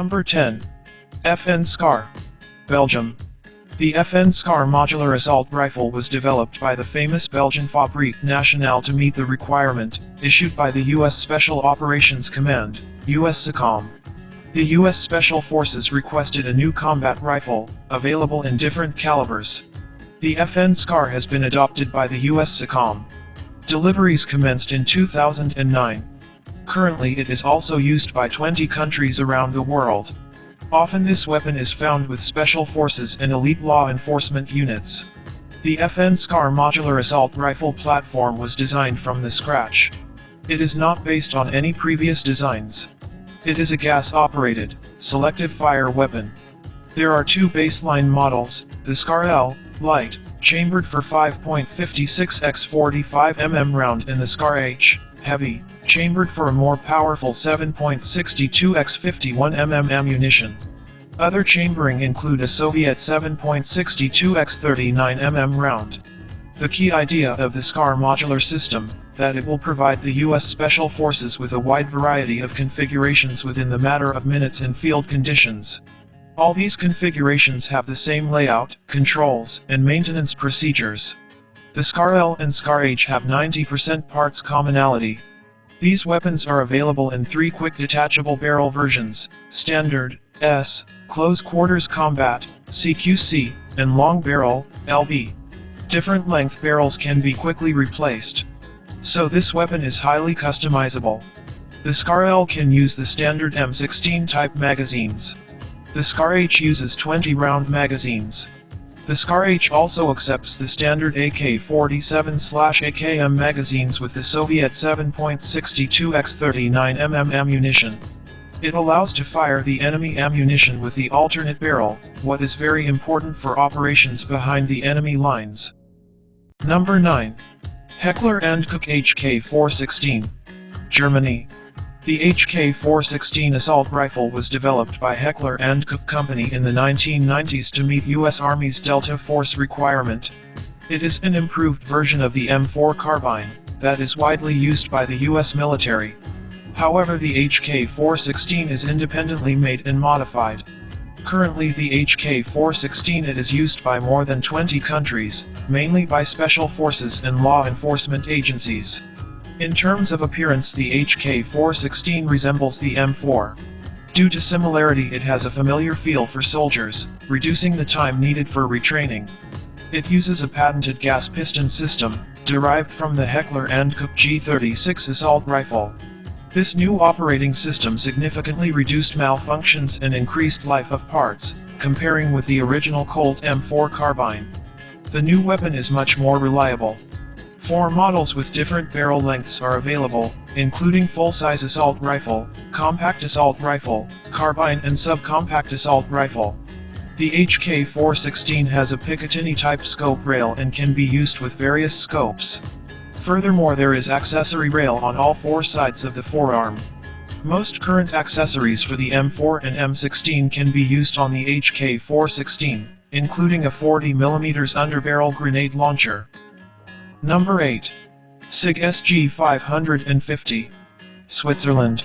Number 10. FN SCAR. Belgium. The FN SCAR modular assault rifle was developed by the famous Belgian Fabrique Nationale to meet the requirement issued by the U.S. Special Operations Command, US SOCOM. The U.S. Special Forces requested a new combat rifle, available in different calibers. The FN SCAR has been adopted by the US SOCOM. Deliveries commenced in 2009. Currently it is also used by 20 countries around the world. Often this weapon is found with special forces and elite law enforcement units. The FN SCAR modular assault rifle platform was designed from the scratch. It is not based on any previous designs. It is a gas-operated, selective fire weapon. There are two baseline models, the SCAR L, light, chambered for 5.56 x 45 mm round, and the SCAR H, heavy, chambered for a more powerful 7.62 x 51 mm ammunition. Other chambering include a Soviet 7.62 x 39 mm round. The key idea of the SCAR modular system, that it will provide the U.S. Special Forces with a wide variety of configurations within the matter of minutes in field conditions. All these configurations have the same layout, controls, and maintenance procedures. The SCAR L and SCAR H have 90% parts commonality. These weapons are available in three quick detachable barrel versions: Standard, S, Close Quarters Combat, CQC, and Long Barrel, LB. Different length barrels can be quickly replaced. So this weapon is highly customizable. The SCAR L can use the standard M16 type magazines. The SCAR H uses 20-round magazines. The SCAR H also accepts the standard AK-47/AKM magazines with the Soviet 7.62 x 39 mm ammunition. It allows to fire the enemy ammunition with the alternate barrel, what is very important for operations behind the enemy lines. Number 9. Heckler & Koch HK416. Germany. The HK416 assault rifle was developed by Heckler & Koch Company in the 1990s to meet U.S. Army's Delta Force requirement. It is an improved version of the M4 carbine that is widely used by the U.S. military. However, the HK416 is independently made and modified. Currently the HK416 is used by more than 20 countries, mainly by special forces and law enforcement agencies. In terms of appearance, the HK416 resembles the M4. Due to similarity, it has a familiar feel for soldiers, reducing the time needed for retraining. It uses a patented gas piston system, derived from the Heckler & Koch G36 assault rifle. This new operating system significantly reduced malfunctions and increased life of parts, comparing with the original Colt M4 carbine. The new weapon is much more reliable. 4 models with different barrel lengths are available, including full-size assault rifle, compact assault rifle, carbine and subcompact assault rifle. The HK416 has a Picatinny-type scope rail and can be used with various scopes. Furthermore, there is accessory rail on all 4 sides of the forearm. Most current accessories for the M4 and M16 can be used on the HK416, including a 40mm underbarrel grenade launcher. Number 8. SIG SG550. Switzerland.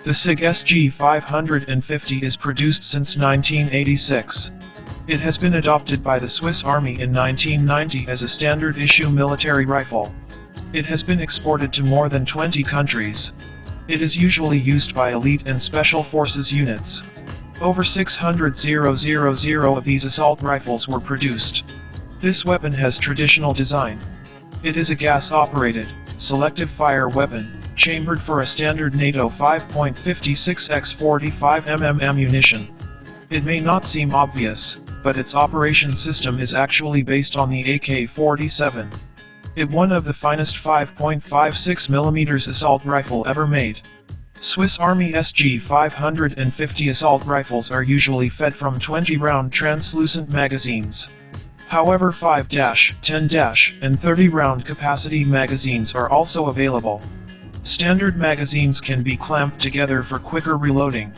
The SIG SG550 is produced since 1986. It has been adopted by the Swiss Army in 1990 as a standard-issue military rifle. It has been exported to more than 20 countries. It is usually used by elite and special forces units. Over 600,000 of these assault rifles were produced. This weapon has traditional design. It is a gas-operated, selective fire weapon, chambered for a standard NATO 5.56 x 45 mm ammunition. It may not seem obvious, but its operation system is actually based on the AK-47. It one of the finest 5.56mm assault rifle ever made. Swiss Army SG550 assault rifles are usually fed from 20-round translucent magazines. However, 5-, 10-, and 30-round capacity magazines are also available. Standard magazines can be clamped together for quicker reloading.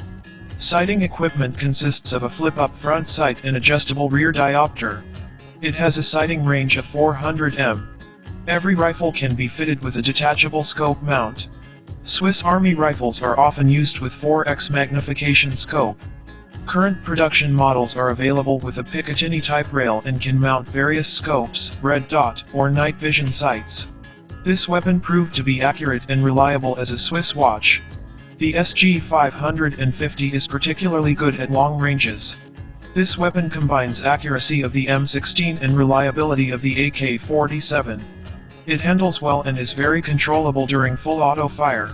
Sighting equipment consists of a flip-up front sight and adjustable rear diopter. It has a sighting range of 400 m. Every rifle can be fitted with a detachable scope mount. Swiss Army rifles are often used with 4x magnification scope, Current production models are available with a Picatinny type rail and can mount various scopes, red dot, or night vision sights. This weapon proved to be accurate and reliable as a Swiss watch. The SG-550 is particularly good at long ranges. This weapon combines accuracy of the M13 and reliability of the AK-47. It handles well and is very controllable during full auto fire.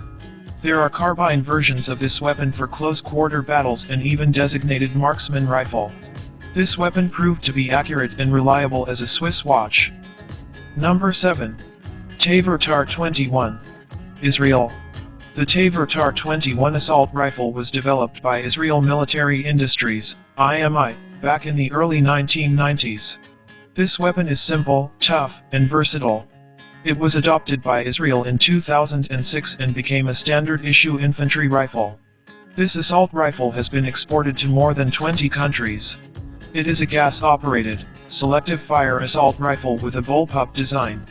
There are carbine versions of this weapon for close-quarter battles and even designated marksman rifle. This weapon proved to be accurate and reliable as a Swiss watch. Number 7. Tavor TAR-21. Israel. The Tavor TAR-21 assault rifle was developed by Israel Military Industries, IMI, back in the early 1990s. This weapon is simple, tough, and versatile. It was adopted by Israel in 2006 and became a standard-issue infantry rifle. This assault rifle has been exported to more than 20 countries. It is a gas-operated, selective-fire assault rifle with a bullpup design.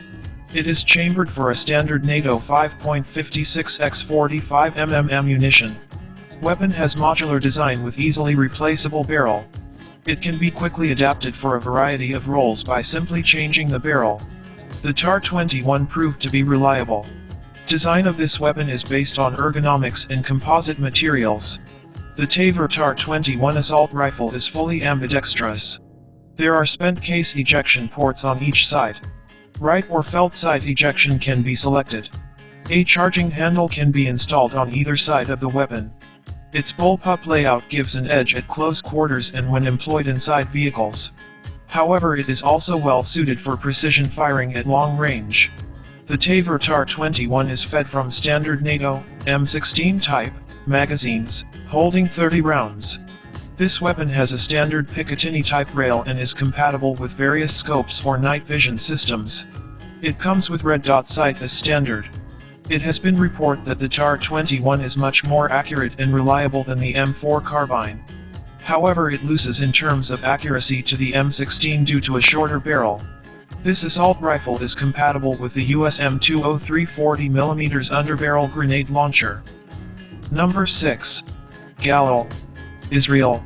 It is chambered for a standard NATO 5.56 x 45 mm ammunition. Weapon has modular design with easily replaceable barrel. It can be quickly adapted for a variety of roles by simply changing the barrel. The TAR-21 proved to be reliable. Design of this weapon is based on ergonomics and composite materials. The Tavor TAR-21 assault rifle is fully ambidextrous. There are spent case ejection ports on each side. Right or felt side ejection can be selected. A charging handle can be installed on either side of the weapon. Its bullpup layout gives an edge at close quarters and when employed inside vehicles. However, it is also well suited for precision firing at long range. The Tavor TAR-21 is fed from standard NATO M16 type magazines, holding 30 rounds. This weapon has a standard Picatinny type rail and is compatible with various scopes or night vision systems. It comes with red dot sight as standard. It has been reported that the TAR-21 is much more accurate and reliable than the M4 carbine. However, it loses in terms of accuracy to the M16 due to a shorter barrel. This assault rifle is compatible with the US M203 40mm underbarrel grenade launcher. Number 6. Galil. Israel.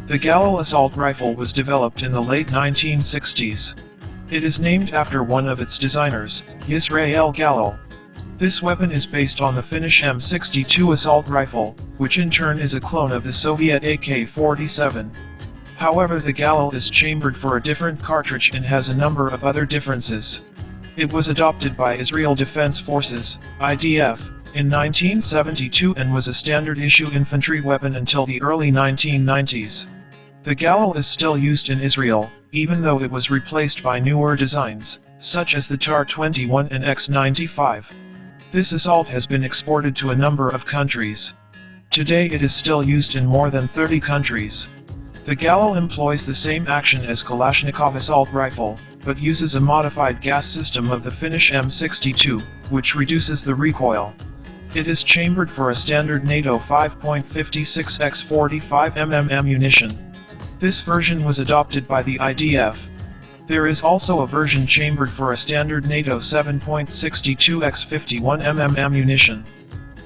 The Galil assault rifle was developed in the late 1960s. It is named after one of its designers, Yisrael Galil. This weapon is based on the Finnish M62 assault rifle, which in turn is a clone of the Soviet AK-47. However, the Galil is chambered for a different cartridge and has a number of other differences. It was adopted by Israel Defense Forces, IDF, in 1972 and was a standard-issue infantry weapon until the early 1990s. The Galil is still used in Israel, even though it was replaced by newer designs, such as the TAR-21 and X-95. This assault has been exported to a number of countries. Today it is still used in more than 30 countries. The Galil employs the same action as Kalashnikov assault rifle, but uses a modified gas system of the Finnish M62, which reduces the recoil. It is chambered for a standard NATO 5.56 x 45 mm ammunition. This version was adopted by the IDF. There is also a version chambered for a standard NATO 7.62 x 51 mm ammunition.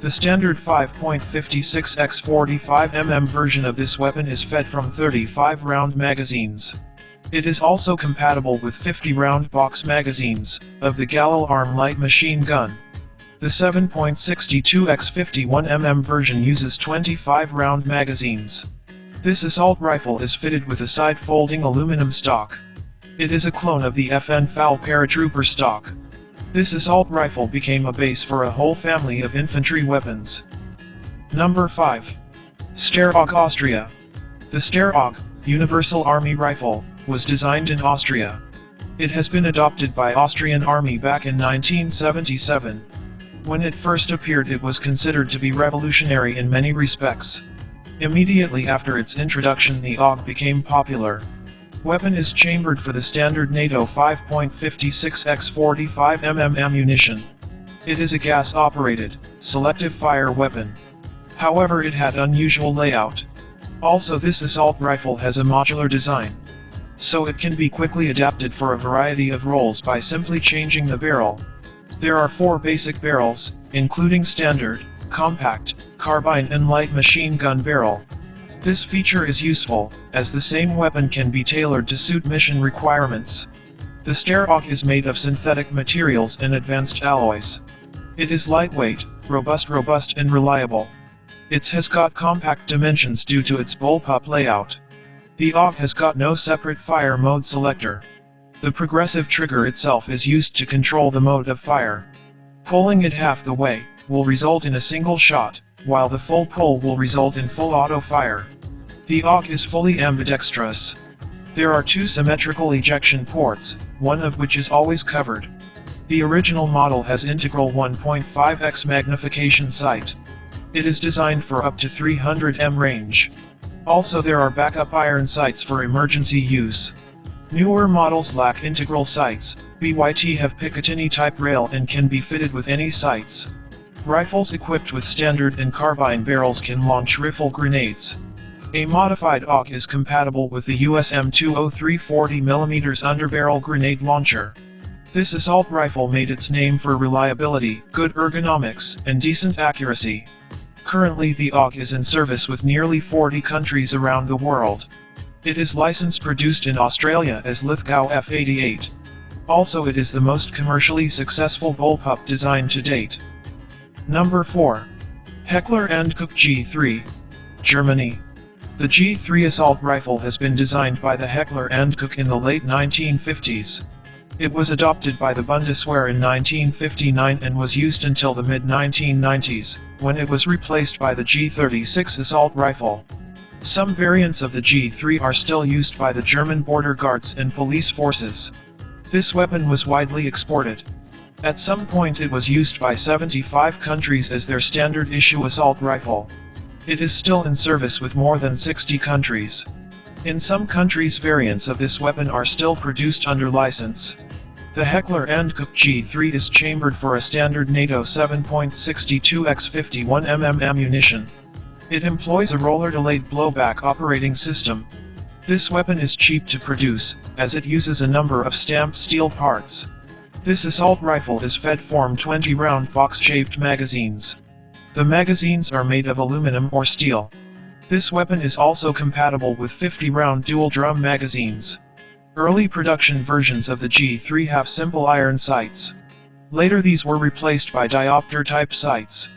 The standard 5.56 x 45 mm version of this weapon is fed from 35-round magazines. It is also compatible with 50-round box magazines of the Galil Arm light machine gun. The 7.62 x 51 mm version uses 25-round magazines. This assault rifle is fitted with a side-folding aluminum stock. It is a clone of the FN FAL paratrooper stock. This assault rifle became a base for a whole family of infantry weapons. Number 5. Starog Austria. The Starog, Universal Army Rifle, was designed in Austria. It has been adopted by Austrian Army back in 1977. When it first appeared, it was considered to be revolutionary in many respects. Immediately after its introduction, the AUG became popular. Weapon is chambered for the standard NATO 5.56 x 45 mm ammunition. It is a gas-operated, selective fire weapon. However, it had unusual layout. Also, this assault rifle has a modular design, so it can be quickly adapted for a variety of roles by simply changing the barrel. There are 4 basic barrels, including standard, compact, carbine and light machine gun barrel. This feature is useful, as the same weapon can be tailored to suit mission requirements. The Steyr is made of synthetic materials and advanced alloys. It is lightweight, robust and reliable. It has got compact dimensions due to its bullpup layout. The AUG has got no separate fire mode selector. The progressive trigger itself is used to control the mode of fire. Pulling it half the way will result in a single shot, while the full pull will result in full auto fire. The AUG is fully ambidextrous. There are two symmetrical ejection ports, one of which is always covered. The original model has integral 1.5x magnification sight. It is designed for up to 300 m range. Also there are backup iron sights for emergency use. Newer models lack integral sights. BYT have Picatinny type rail and can be fitted with any sights. Rifles equipped with standard and carbine barrels can launch rifle grenades. A modified AUG is compatible with the US M203 40mm underbarrel grenade launcher. This assault rifle made its name for reliability, good ergonomics, and decent accuracy. Currently the AUG is in service with nearly 40 countries around the world. It is licensed produced in Australia as Lithgow F88. Also it is the most commercially successful bullpup design to date. Number 4. Heckler & Koch G3, Germany. The G3 assault rifle has been designed by the Heckler & Koch in the late 1950s. It was adopted by the Bundeswehr in 1959 and was used until the mid-1990s, when it was replaced by the G36 assault rifle. Some variants of the G3 are still used by the German border guards and police forces. This weapon was widely exported. At some point it was used by 75 countries as their standard issue assault rifle. It is still in service with more than 60 countries. In some countries variants of this weapon are still produced under license. The Heckler & Koch G3 is chambered for a standard NATO 7.62x51 mm ammunition. It employs a roller-delayed blowback operating system. This weapon is cheap to produce, as it uses a number of stamped steel parts. This assault rifle is fed from 20-round box-shaped magazines. The magazines are made of aluminum or steel. This weapon is also compatible with 50-round dual-drum magazines. Early production versions of the G3 have simple iron sights. Later these were replaced by diopter-type sights.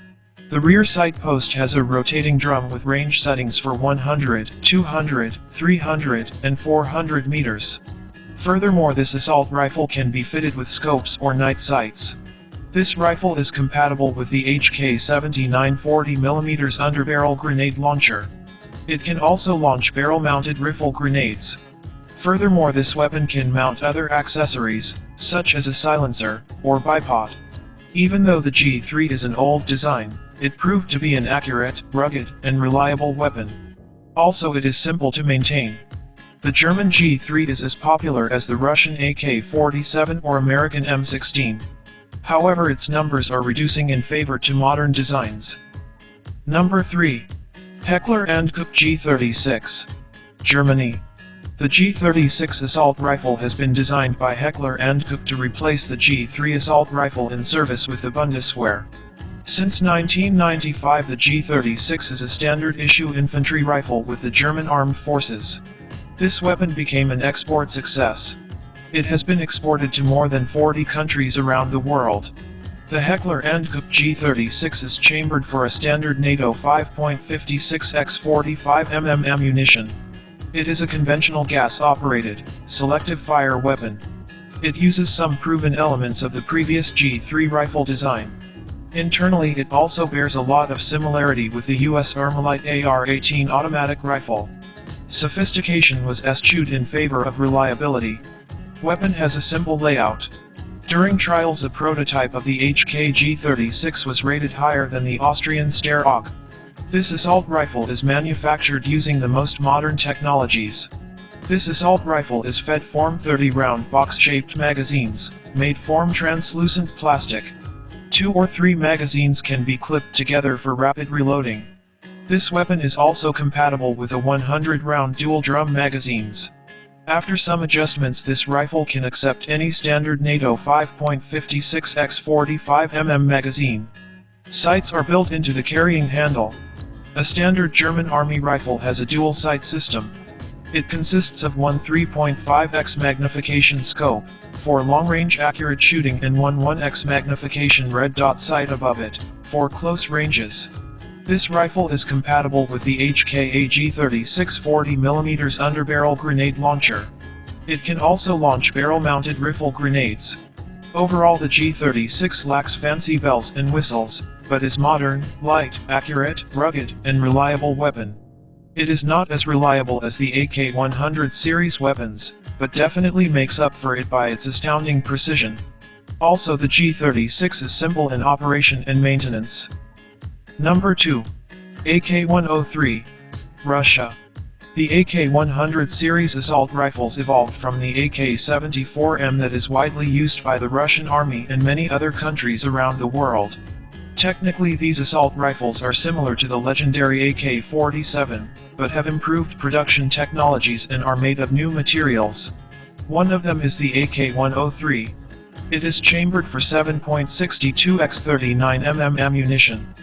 The rear sight post has a rotating drum with range settings for 100, 200, 300, and 400 meters. Furthermore, this assault rifle can be fitted with scopes or night sights. This rifle is compatible with the HK-79 40mm underbarrel grenade launcher. It can also launch barrel-mounted rifle grenades. Furthermore, this weapon can mount other accessories, such as a silencer, or bipod. Even though the G3 is an old design, it proved to be an accurate, rugged, and reliable weapon. Also it is simple to maintain. The German G3 is as popular as the Russian AK-47 or American M16. However, its numbers are reducing in favor to modern designs. Number 3. Heckler & Koch G36, Germany. The G36 assault rifle has been designed by Heckler & Koch to replace the G3 assault rifle in service with the Bundeswehr. Since 1995 the G36 is a standard issue infantry rifle with the German Armed Forces. This weapon became an export success. It has been exported to more than 40 countries around the world. The Heckler & Koch G36 is chambered for a standard NATO 5.56x45 mm ammunition. It is a conventional gas-operated, selective fire weapon. It uses some proven elements of the previous G3 rifle design. Internally it also bears a lot of similarity with the US Armalite AR-18 automatic rifle. Sophistication was eschewed in favor of reliability. Weapon has a simple layout. During trials a prototype of the HK-G36 was rated higher than the Austrian Steyr AUG. This assault rifle is manufactured using the most modern technologies. This assault rifle is fed from 30-round box-shaped magazines, made from translucent plastic. 2 or 3 magazines can be clipped together for rapid reloading. This weapon is also compatible with a 100-round dual-drum magazines. After some adjustments this rifle can accept any standard NATO 5.56x45 mm magazine. Sights are built into the carrying handle. A standard German army rifle has a dual-sight system. It consists of one 3.5x magnification scope, for long-range accurate shooting and one 1x magnification red dot sight above it, for close ranges. This rifle is compatible with the HKA G36 40mm underbarrel grenade launcher. It can also launch barrel-mounted rifle grenades. Overall, the G36 lacks fancy bells and whistles, but is modern, light, accurate, rugged, and reliable weapon. It is not as reliable as the AK-100 series weapons, but definitely makes up for it by its astounding precision. Also, the G36 is simple in operation and maintenance. Number 2. AK-103. Russia. The AK-100 series assault rifles evolved from the AK-74M that is widely used by the Russian army and many other countries around the world. Technically, these assault rifles are similar to the legendary AK-47, but have improved production technologies and are made of new materials. One of them is the AK-103. It is chambered for 7.62x39mm ammunition.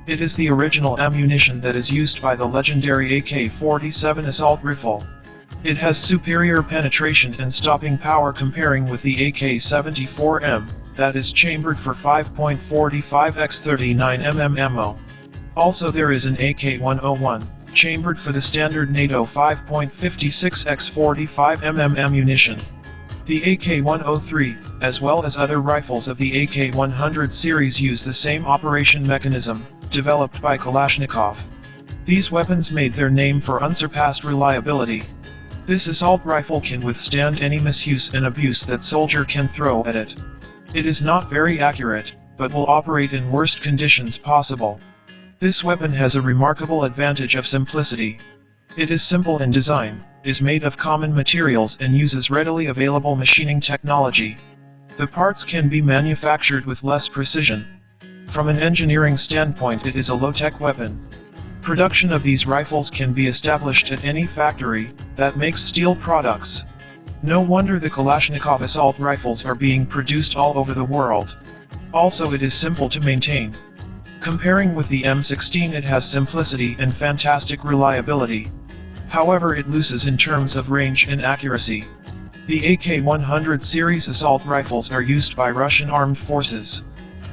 It is the original ammunition that is used by the legendary AK-47 assault rifle. It has superior penetration and stopping power comparing with the AK-74M, that is chambered for 5.45x39mm ammo. Also, there is an AK-101, chambered for the standard NATO 5.56x45mm ammunition. The AK-103, as well as other rifles of the AK-100 series, use the same operation mechanism, developed by Kalashnikov. These weapons made their name for unsurpassed reliability. This assault rifle can withstand any misuse and abuse that soldier can throw at it. It is not very accurate, but will operate in worst conditions possible. This weapon has a remarkable advantage of simplicity. It is simple in design, is made of common materials and uses readily available machining technology. The parts can be manufactured with less precision. From an engineering standpoint, it is a low-tech weapon. Production of these rifles can be established at any factory that makes steel products. No wonder the Kalashnikov assault rifles are being produced all over the world. Also, it is simple to maintain. Comparing with the M16, it has simplicity and fantastic reliability. However, it loses in terms of range and accuracy. The AK-100 series assault rifles are used by Russian armed forces.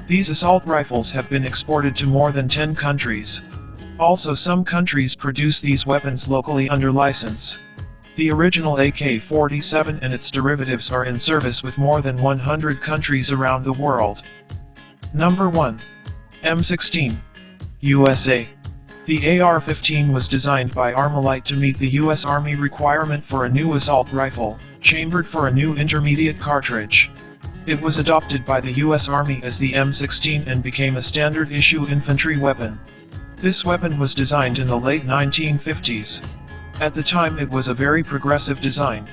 These assault rifles have been exported to more than 10 countries. Also, some countries produce these weapons locally under license. The original AK-47 and its derivatives are in service with more than 100 countries around the world. Number 1. M16. USA. The AR-15 was designed by Armalite to meet the U.S. Army requirement for a new assault rifle, chambered for a new intermediate cartridge. It was adopted by the U.S. Army as the M16 and became a standard-issue infantry weapon. This weapon was designed in the late 1950s. At the time, it was a very progressive design.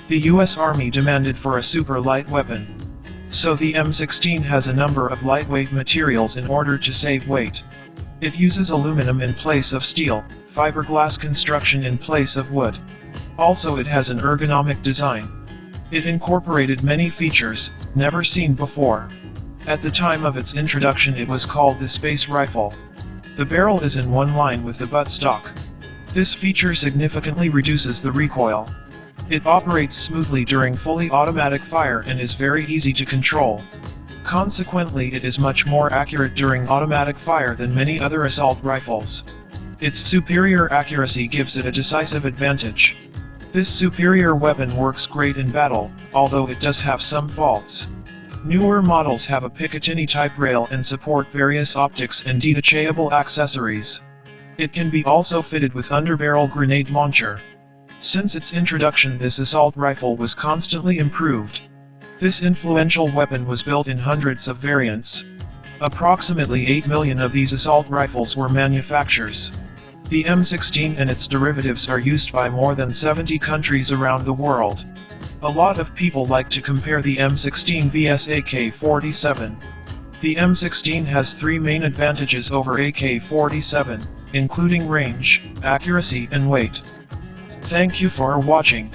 The U.S. Army demanded for a super light weapon. So the M16 has a number of lightweight materials in order to save weight. It uses aluminum in place of steel, fiberglass construction in place of wood. Also, it has an ergonomic design. It incorporated many features, never seen before. At the time of its introduction, it was called the Space Rifle. The barrel is in one line with the buttstock. This feature significantly reduces the recoil. It operates smoothly during fully automatic fire and is very easy to control. Consequently, it is much more accurate during automatic fire than many other assault rifles. Its superior accuracy gives it a decisive advantage. This superior weapon works great in battle, although it does have some faults. Newer models have a Picatinny-type rail and support various optics and detachable accessories. It can be also fitted with underbarrel grenade launcher. Since its introduction, this assault rifle was constantly improved. This influential weapon was built in hundreds of variants. Approximately 8 million of these assault rifles were manufactured. The M16 and its derivatives are used by more than 70 countries around the world. A lot of people like to compare the M16 vs AK-47. The M16 has 3 main advantages over AK-47, including range, accuracy, and weight. Thank you for watching.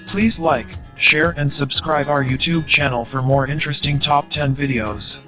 Please like, share and subscribe our YouTube channel for more interesting top 10 videos.